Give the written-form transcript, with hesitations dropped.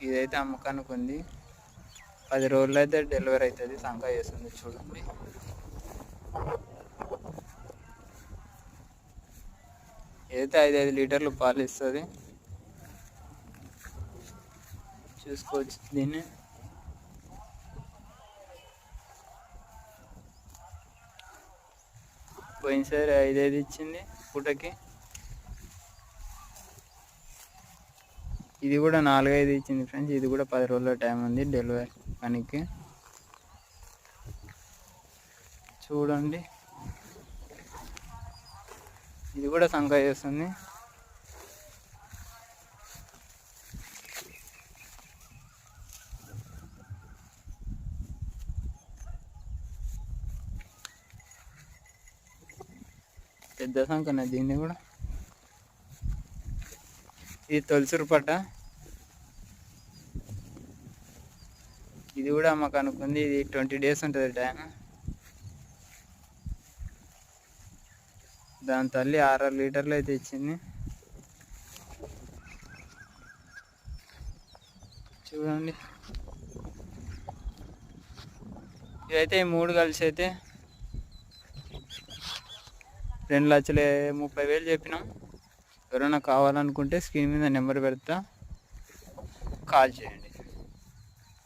ఇదైతే అమ్మకానికి ఉంది. 10 రోజులు అయితే డెలివరీ అవుతుంది. సంకా చేస్తుంది చూడండి. ఇదైతే 5 లీటర్లు పాలు ఇస్తుంది. చూసుకోవచ్చు దీన్ని. పోయినసారి 5 ఇచ్చింది పూటకి. ఇది కూడా 4-5 ఇచ్చింది ఫ్రెండ్స్. ఇది కూడా 10 రోజుల టైం ఉంది డెలివరీ పనికి. చూడండి ఇది కూడా సంకా చేస్తుంది. పెద్ద సంకనే దీన్ని కూడా. ఇది తొలసూరు పట్ట. ఇది కూడా మాకు అనుకుంది. ఇది 20 డేస్ ఉంటుంది టైం. దాని తల్లి 6 లీటర్లు అయితే ఇచ్చింది. చూడండి ఇవైతే 3 కలిసి అయితే 2,30,000 చెప్పినాం. ఎవరైనా కావాలనుకుంటే స్క్రీన్ మీద నెంబర్ పెడతా, కాల్ చేయండి.